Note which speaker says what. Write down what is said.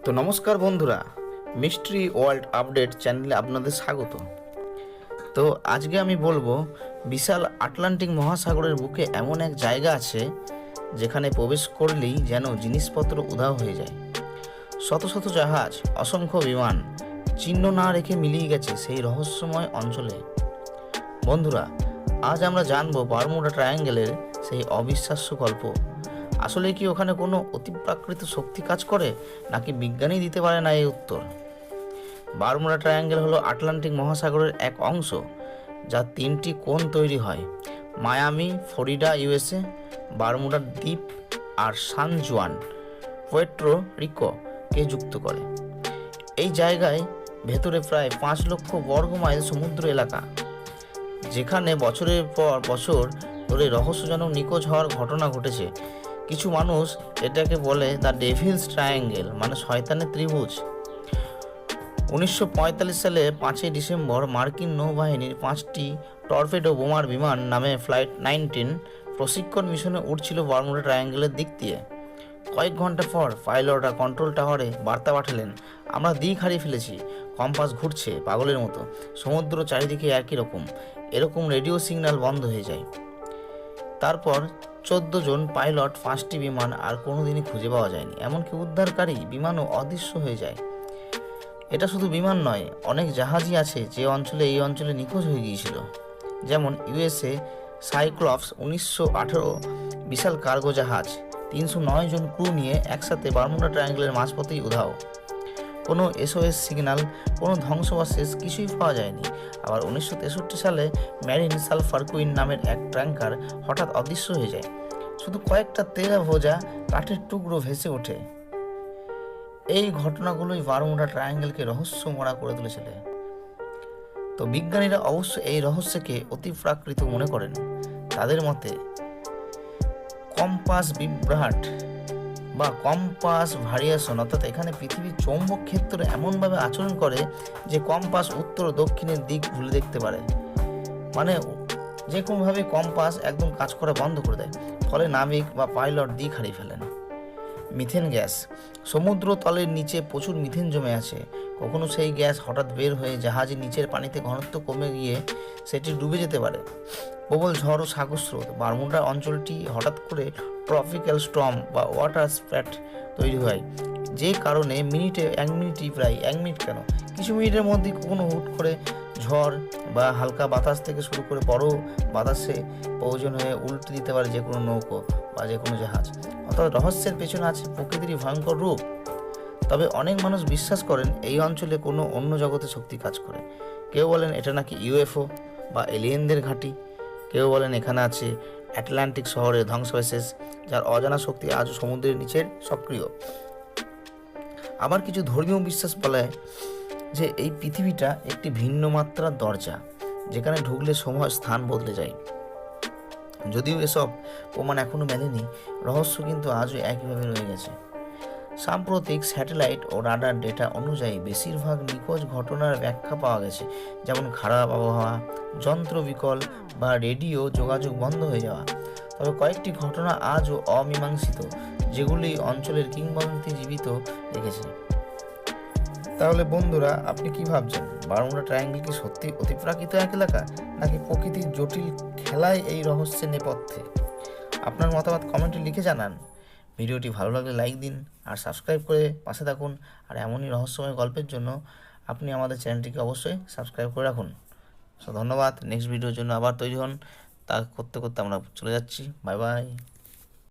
Speaker 1: তো নমস্কার বন্ধুরা, মিস্ট্রি ওয়ার্ল্ড আপডেট চ্যানেলে আপনাদের স্বাগত। তো আজকে আমি বলবো বিশাল আটলান্টিক মহাসাগরের বুকে এমন এক জায়গা আছে যেখানে প্রবেশ করলেই যেন জিনিসপত্র উধাও হয়ে যায়। শত শত জাহাজ, অসংখ্য বিমান চিহ্ন না রেখে মিলিয়ে গেছে সেই রহস্যময় অঞ্চলে। বন্ধুরা, আজ আমরা জানবো বারমুডা ট্রায়াঙ্গেলের সেই অবিশ্বাস্য গল্প। আসলে কি ওখানে কোনো অতিপ্রাকৃত শক্তি কাজ করে, নাকি বিজ্ঞানী দিতে পারে না এই উত্তর? বারমুডা ট্রায়াঙ্গেল হলো আটলান্টিক মহাসাগরের এক অংশ যা তিনটি কোণ তৈরি হয়: মায়ামি ফ্লোরিডা ইউএসএ, বারমুডা দ্বীপ আর সান জুয়ান পুয়ের্টো রিকোকে যুক্ত করে। এই জায়গায় ভেতরে প্রায় 5 লক্ষ বর্গ মাইল সমুদ্র এলাকা, যেখানে বছরের পর বছর ধরে রহস্যজনক নিখোঁজ হওয়ার ঘটনা ঘটেছে। কিছু মানুষ এটাকে বলে দ্য ডেভিলস ট্রায়াঙ্গেল, মানে শয়তানের ত্রিভুজ। 1945 সালে 5ই ডিসেম্বর মার্কিন নৌবাহিনীর 5টি টর্পেডো বোমার বিমান নামে ফ্লাইট 19 প্রশিক্ষণ মিশনে উঠছিল বারমুডা ট্রায়াঙ্গেলের দিক দিয়ে। কয়েক ঘন্টা পর পাইলটরা কন্ট্রোল টাওয়ারে বার্তা পাঠালেন, আমরা দিক হারিয়ে ফেলেছি, কম্পাস ঘুরছে পাগলের মতো, সমুদ্র চারিদিকে একই রকম। এরকম রেডিও সিগন্যাল বন্ধ হয়ে যায়। তারপর 14 জন পাইলট, 5টি বিমান আর কোনোদিনই খুঁজে পাওয়া যায়নি। এমনকি উদ্ধারকারী বিমানও অদৃশ্য হয়ে যায়। এটা শুধু বিমান নয়, অনেক জাহাজই আছে যে এই অঞ্চলে নিখোঁজ হয়ে গিয়েছিল। যেমন ইউএসএ সাইক্লপস 1918 বিশাল কার্গো জাহাজ, 309 জন ক্রু নিয়ে একসাথে বারমুডা ট্রায়াঙ্গেলের মাঝপথেই উধাও। কোনো এসওএস সিগন্যাল, কোনো ধ্বংসাবশেষ কিছুই পাওয়া যায়নি। আবার 1963 সালে ম্যারিন সালফার কুইন নামের এক ট্যাঙ্কার হঠাৎ অদৃশ্য হয়ে যায়। শুধু কয়েকটা তেলা ভোজা কাঠের টুকরো ভেসে ওঠে। এই ঘটনাগুলোই বারমুডা ট্রায়াঙ্গেলকে রহস্যময় করে তুলেছিল। তো বিজ্ঞানীরা অবশ্য এই রহস্যকে অতিপ্রাকৃত মনে করেন। তাদের মতে কম্পাস বিভ্রাট বা কম্পাস ভ্যারিয়েশন, অর্থাৎ এখানে পৃথিবীর চৌম্বক ক্ষেত্র এমনভাবে আচরণ করে যে কম্পাস উত্তর ও দক্ষিণের দিক ভুলে দেখতে পারে। মানে যে কোনোভাবে কম্পাস একদম কাজ করা বন্ধ করে দেয়, ফলে নাবিক বা পাইলট দিক হারিয়ে ফেলেন। মিথেন গ্যাস, সমুদ্র তলের নিচে প্রচুর মিথেন জমে আছে। কখনো সেই গ্যাস হঠাৎ বের হয়ে জাহাজের নিচের পানিতে ঘনত্ব কমে গিয়ে সেটি ডুবে যেতে পারে। প্রবল ঝড় ও সাগর স্রোত, বারমুডা অঞ্চলটি হঠাৎ করে ট্রপিক্যাল স্টর্ম বা ওয়াটার স্প্যাট তৈরি হয়, যে কারণে প্রায় 1 মিনিট কেন, কিছু মিনিটের মধ্যেই কখনো হুট করে ঝড় বা হালকা বাতাস থেকে শুরু করে বড় বাতাসে প্রয়োজন হয়ে উল্টে দিতে পারে যে কোনো নৌকো বা যে কোনো জাহাজ। অর্থাৎ রহস্যের পেছনে আছে প্রকৃতির ভয়ঙ্কর রূপ। তবে অনেক মানুষ বিশ্বাস করেন এই অঞ্চলে কোনো অন্য জগতে শক্তি কাজ করে। কেউ বলেন এটা নাকি ইউএফও বা এলিয়েনদের ঘাঁটি, কেউ বলেন এখানে আছে আটলান্টিক শহরের ধ্বংসাবশেষ, যার অজানা শক্তি আজও সমুদ্রের নিচে সক্রিয়। আবার কিছু ধর্মীয় বিশ্বাস বলে যে এই পৃথিবীটা একটি ভিন্ন মাত্রার দরজা, যেখানে ঢুকলে সময় স্থান বদলে যায়। যদিও এসব প্রমাণ এখনো মেলেনি, রহস্য কিন্তু আজও একইভাবে রয়ে গেছে। সাম্প্রতিক স্যাটেলাইট ও রাডার ডেটা অনুযায়ী বেশিরভাগ নিখোঁজ ঘটনার ব্যাখ্যা পাওয়া গেছে, যেমন খারাপ আবহাওয়া, যন্ত্র বিকল বা রেডিও যোগাযোগ বন্ধ হয়ে যাওয়া। তবে কয়েকটি ঘটনা আজও অমীমাংসিত, যেগুলি অঞ্চলের কিংবদন্তি জীবিত রেখেছে। তাহলে বন্ধুরা, আপনি কি ভাবছেন, বারমুডা ট্রায়াঙ্গেল কি সত্যি অতিপ্রাকৃত এক এলাকা, নাকি প্রকৃতির জটিল খেলায় এই রহস্যের নেপথ্যে? আপনার মতামত কমেন্টে লিখে জানান। ভিডিওটি ভালো লাগলে লাইক দিন আর সাবস্ক্রাইব করে পাশে থাকুন। আর এমনই রহস্যময় গল্পের জন্য আপনি আমাদের চ্যানেলটিকে অবশ্যই সাবস্ক্রাইব করে রাখুন। ধন্যবাদ। নেক্সট ভিডিওর জন্য আবার তৈরি হন। তা করতে করতে আমরা চলে যাচ্ছি। Bye bye.